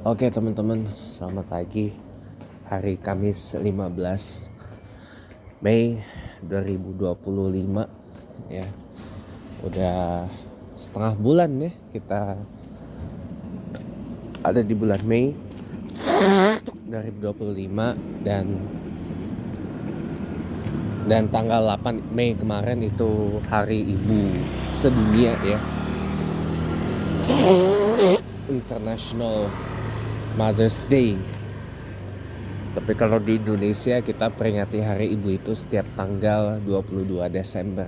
Oke teman-teman, selamat pagi. Hari Kamis 15 Mei 2025 ya. Udah setengah bulan ya kita ada di bulan Mei 2025 dan tanggal 8 Mei kemarin itu Hari Ibu Sedunia ya. International Mother's Day. Tapi kalau di Indonesia kita peringati Hari Ibu itu setiap tanggal 22 Desember.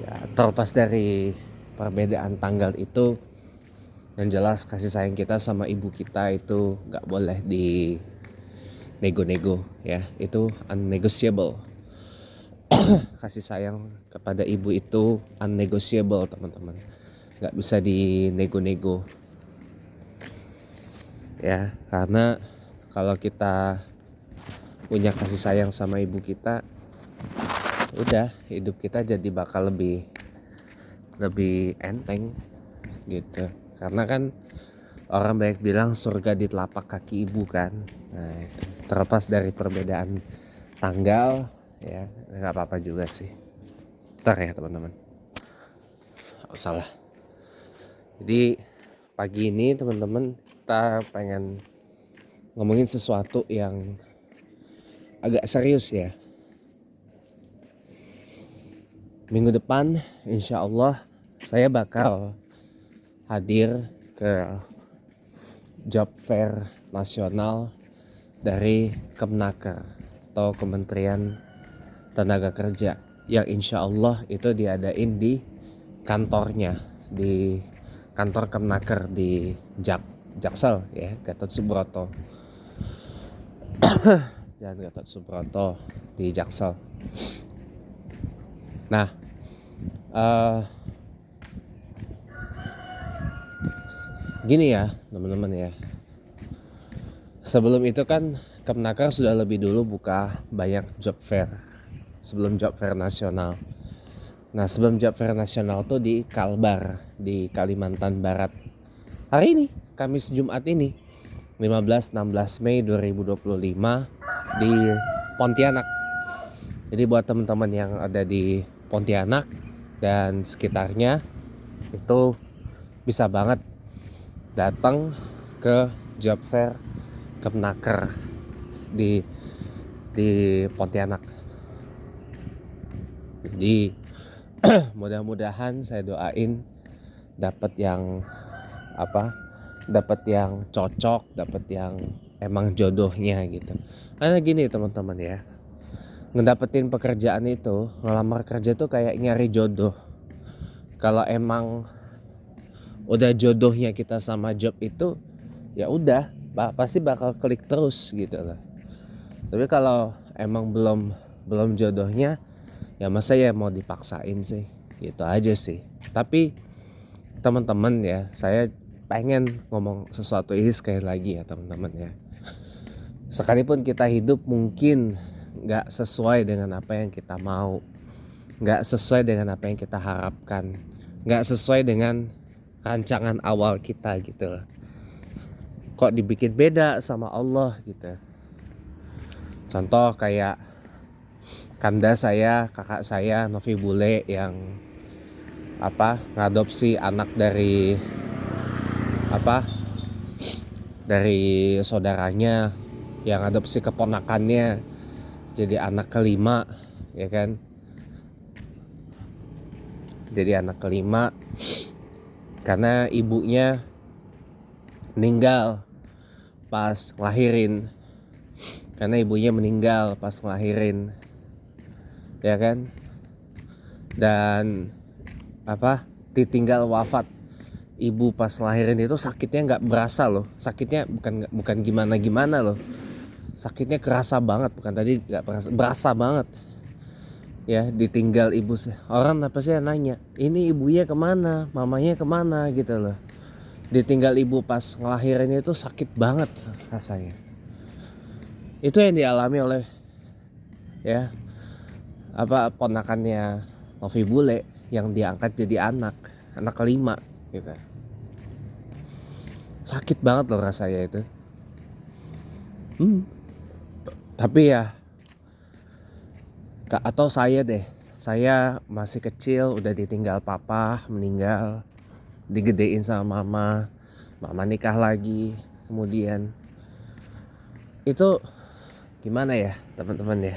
Ya, terlepas dari perbedaan tanggal itu, yang jelas kasih sayang kita sama ibu kita itu gak boleh di nego-nego ya. Itu unnegotiable. Kasih sayang kepada ibu itu unnegotiable teman-teman. Gak bisa dinego-nego. Ya, karena kalau kita punya kasih sayang sama ibu kita, udah hidup kita jadi bakal lebih enteng gitu. Karena kan orang banyak bilang surga di telapak kaki ibu kan. Nah, itu. Terlepas dari perbedaan tanggal ya, nggak apa-apa juga sih. Ntar ya teman-teman. Oh, salah. Jadi pagi ini teman-teman kita pengen ngomongin sesuatu yang agak serius ya. Minggu depan insya Allah saya bakal hadir ke job fair nasional dari Kemnaker atau Kementerian Tenaga Kerja yang insya Allah itu diadain di kantornya, di kantor Kemnaker di Jaksel ya, Gatot Subroto. Jalan Gatot Subroto di Jaksel. Nah, gini ya teman-teman ya. Sebelum itu kan Kemnaker sudah lebih dulu buka banyak job fair sebelum job fair nasional. Nah, sebelum job fair nasional tuh di Kalbar di Kalimantan Barat. Hari ini, Kamis Jumat ini 15-16 Mei 2025 di Pontianak. Jadi buat teman-teman yang ada di Pontianak dan sekitarnya itu bisa banget datang ke job fair Kemnaker di Pontianak. Jadi mudah-mudahan saya doain dapat yang cocok, dapat yang emang jodohnya gitu. Karena gini teman-teman ya, ngedapetin pekerjaan itu, ngelamar kerja tuh kayak nyari jodoh. Kalau emang udah jodohnya kita sama job itu, ya udah pasti bakal klik terus gitu loh. Tapi kalau emang belum jodohnya, ya masa ya mau dipaksain sih, gitu aja sih. Tapi teman-teman ya, saya pengen ngomong sesuatu ini sekali lagi ya teman-teman ya. Sekalipun kita hidup mungkin gak sesuai dengan apa yang kita mau, gak sesuai dengan apa yang kita harapkan, gak sesuai dengan rancangan awal kita gitu loh. Kok dibikin beda sama Allah gitu. Contoh kayak kanda saya, kakak saya Novi Bule yang ngadopsi anak dari saudaranya, yang adopsi keponakannya jadi anak kelima ya kan. Jadi anak kelima karena ibunya meninggal pas ngelahirin. Ya kan. Dan ditinggal wafat ibu pas ngelahirin itu sakitnya nggak berasa loh. Sakitnya bukan gimana loh. Sakitnya kerasa banget, bukan tadi nggak berasa banget. Ya, ditinggal ibu. Orang apa sih nanya, ini ibunya kemana, mamanya kemana gitu loh. Ditinggal ibu pas ngelahirin itu sakit banget rasanya. Itu yang dialami oleh ponakannya Novi Bule yang diangkat jadi anak kelima gitu. Sakit banget loh rasanya itu. Tapi ya, atau saya masih kecil udah ditinggal papa, meninggal, digedein sama mama nikah lagi, kemudian itu gimana ya teman-teman ya.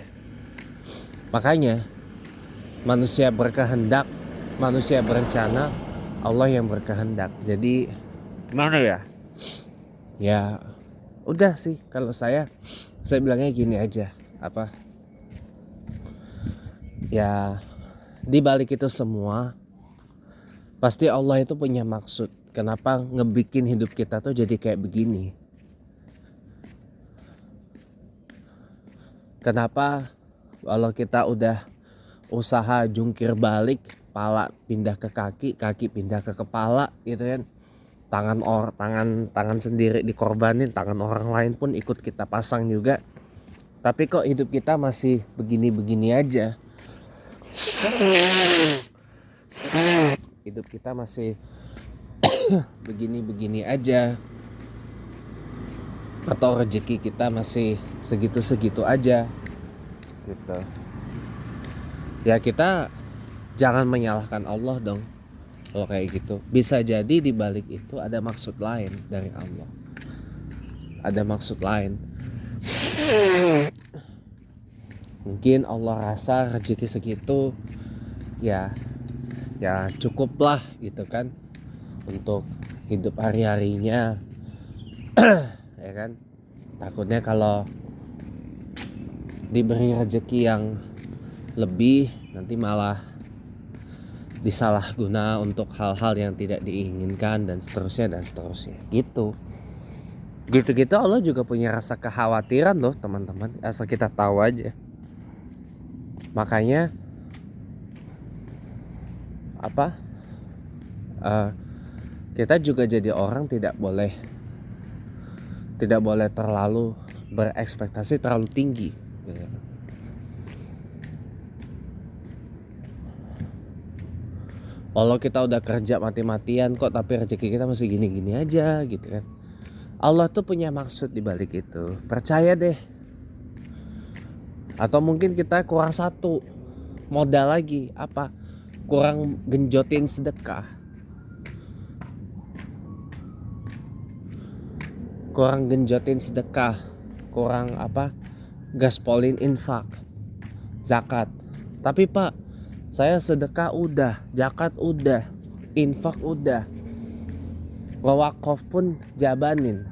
Makanya manusia berkehendak, manusia berencana, Allah yang berkehendak. Jadi gimana ya? Ya udah sih, kalau saya bilangnya gini aja, ya di balik itu semua pasti Allah itu punya maksud. Kenapa ngebikin hidup kita tuh jadi kayak begini? Kenapa kalau kita udah usaha jungkir balik, kepala pindah ke kaki, kaki pindah ke kepala gitu kan, tangan sendiri dikorbanin, tangan orang lain pun ikut kita pasang juga, tapi kok hidup kita masih begini-begini aja. Hidup kita masih begini-begini aja, atau rezeki kita masih segitu-segitu aja gitu. Ya kita jangan menyalahkan Allah dong kalau kayak gitu. Bisa jadi di balik itu ada maksud lain dari Allah, ada maksud lain. Mungkin Allah rasa rezeki segitu ya cukup lah gitu kan untuk hidup hari-harinya. Ya kan, takutnya kalau diberi rezeki yang lebih nanti malah disalahguna untuk hal-hal yang tidak diinginkan dan seterusnya gitu Allah juga punya rasa kekhawatiran loh teman-teman, asal kita tahu aja. Makanya kita juga jadi orang tidak boleh terlalu berekspektasi terlalu tinggi gitu. Kalau kita udah kerja mati-matian kok tapi rezeki kita masih gini-gini aja gitu kan, Allah tuh punya maksud di balik itu, percaya deh. Atau mungkin kita kurang satu modal lagi, kurang genjotin sedekah, kurang gaspolin infak, zakat. Tapi Pak, saya sedekah udah, zakat udah, infak udah, wakaf pun jabanin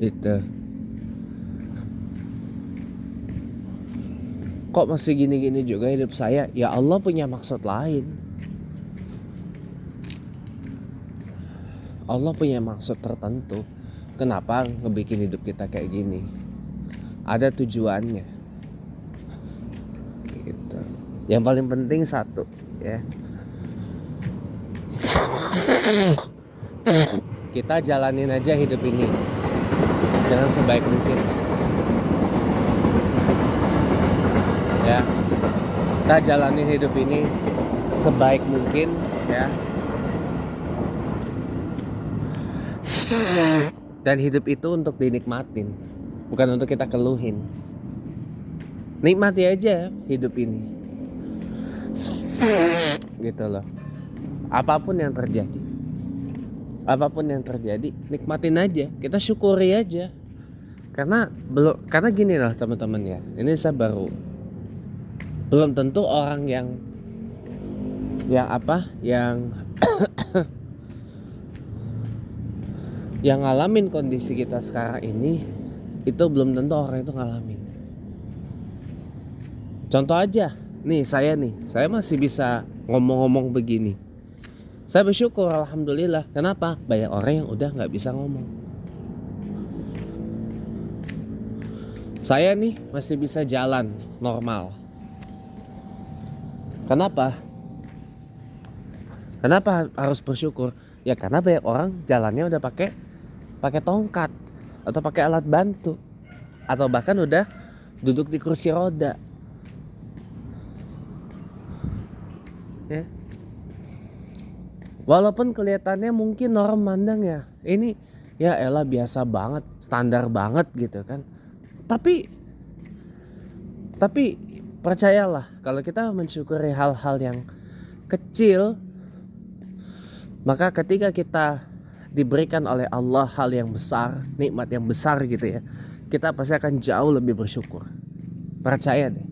gitu, kok masih gini-gini juga hidup saya? Ya Allah punya maksud lain. Allah punya maksud tertentu. Kenapa ngebikin hidup kita kayak gini? Ada tujuannya. Gitu. Yang paling penting satu, ya. Kita jalanin aja hidup ini dengan sebaik mungkin. Ya. Kita jalanin hidup ini sebaik mungkin, ya. Dan hidup itu untuk dinikmatin, bukan untuk kita keluhin. Nikmati aja hidup ini, gitu loh. Apapun yang terjadi, nikmatin aja. Kita syukuri aja. Karena gini loh teman-teman ya. Ini saya belum tentu orang yang yang ngalamin kondisi kita sekarang ini, itu belum tentu orang itu ngalamin. Contoh aja, saya masih bisa ngomong-ngomong begini. Saya bersyukur, alhamdulillah. Kenapa? Banyak orang yang udah gak bisa ngomong. Saya masih bisa jalan normal. Kenapa harus bersyukur? Ya karena banyak orang jalannya udah pakai tongkat atau pakai alat bantu, atau bahkan udah duduk di kursi roda. Ya. Walaupun kelihatannya mungkin orang mandang ya, ini ya elah biasa banget, standar banget gitu kan. Tapi percayalah, kalau kita mensyukuri hal-hal yang kecil, maka ketika kita diberikan oleh Allah hal yang besar, nikmat yang besar gitu ya, kita pasti akan jauh lebih bersyukur. Percaya deh.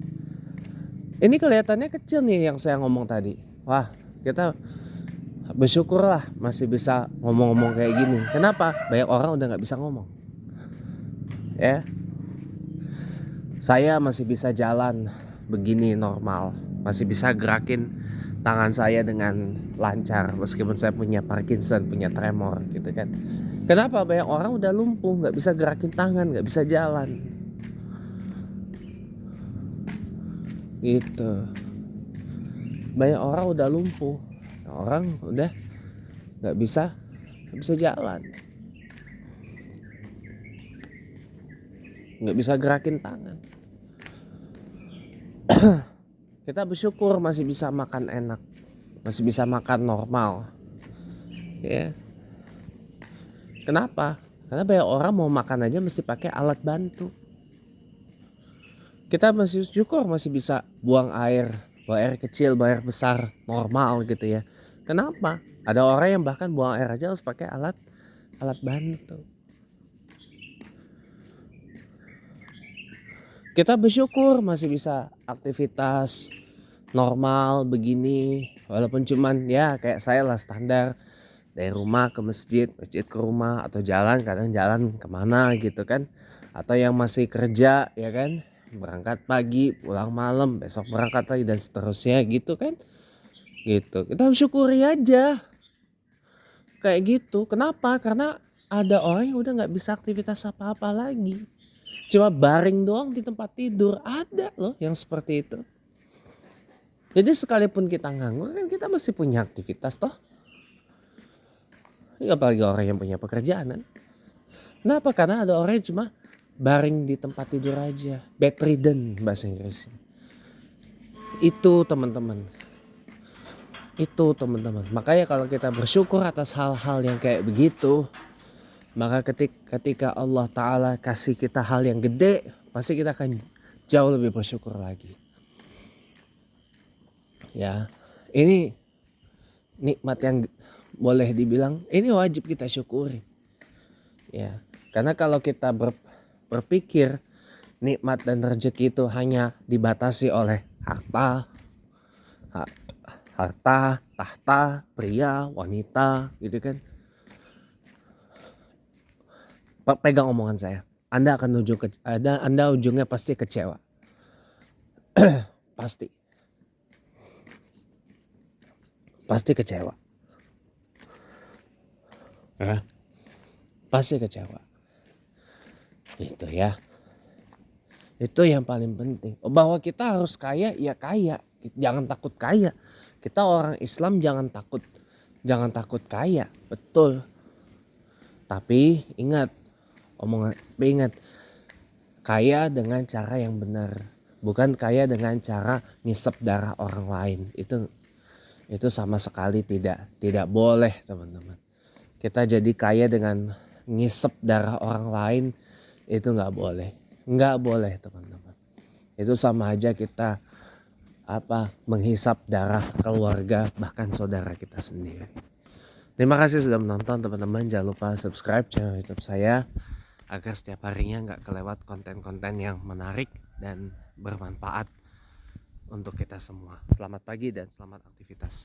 Ini kelihatannya kecil nih yang saya ngomong tadi. Wah, kita bersyukurlah masih bisa ngomong-ngomong kayak gini. Kenapa? Banyak orang udah gak bisa ngomong. Ya, saya masih bisa jalan begini normal, masih bisa gerakin tangan saya dengan lancar meskipun saya punya Parkinson, punya tremor gitu kan. Kenapa? Banyak orang udah lumpuh, gak bisa gerakin tangan, gak bisa jalan gitu. Banyak orang udah lumpuh, orang udah gak bisa jalan, gak bisa gerakin tangan. Kita bersyukur masih bisa makan enak, masih bisa makan normal ya. Kenapa? Karena banyak orang mau makan aja mesti pakai alat bantu. Kita masih syukur masih bisa buang air kecil, buang air besar normal gitu ya. Kenapa? Ada orang yang bahkan buang air aja harus pakai alat bantu. Kita bersyukur masih bisa aktivitas normal begini, walaupun cuman ya kayak saya lah, standar dari rumah ke masjid ke rumah, atau jalan, kadang jalan kemana gitu kan, atau yang masih kerja ya kan, berangkat pagi pulang malam, besok berangkat lagi dan seterusnya gitu kan. Gitu, kita syukuri aja kayak gitu. Kenapa? Karena ada orang yang udah nggak bisa aktivitas apa-apa lagi, cuma baring doang di tempat tidur. Ada loh yang seperti itu. Jadi sekalipun kita nganggur kan kita masih punya aktivitas toh. Apalagi orang yang punya pekerjaan kan. Kenapa? Karena ada orang yang cuma baring di tempat tidur aja, bedridden bahasa Inggrisnya. Itu teman-teman. Makanya kalau kita bersyukur atas hal-hal yang kayak begitu, maka ketika Allah Ta'ala kasih kita hal yang gede, pasti kita akan jauh lebih bersyukur lagi. Ya, ini nikmat yang boleh dibilang ini wajib kita syukuri. Ya, karena kalau kita berpikir nikmat dan rezeki itu hanya dibatasi oleh harta, tahta, pria, wanita gitu kan. Pegang omongan saya. Anda akan Anda ujungnya pasti kecewa. Pasti kecewa. Ya. Pasti kecewa. Itu ya. Itu yang paling penting. Bahwa kita harus kaya, ya kaya. Jangan takut kaya. Kita orang Islam jangan takut kaya. Betul. Tapi ingat kaya dengan cara yang benar. Bukan kaya dengan cara ngisep darah orang lain. Itu sama sekali tidak boleh, teman-teman. Kita jadi kaya dengan ngisep darah orang lain, itu nggak boleh teman-teman. Itu sama aja kita menghisap darah keluarga, bahkan saudara kita sendiri. Terima kasih sudah menonton teman-teman. Jangan lupa subscribe channel YouTube saya agar setiap harinya nggak kelewat konten-konten yang menarik dan bermanfaat untuk kita semua. Selamat pagi dan selamat aktivitas.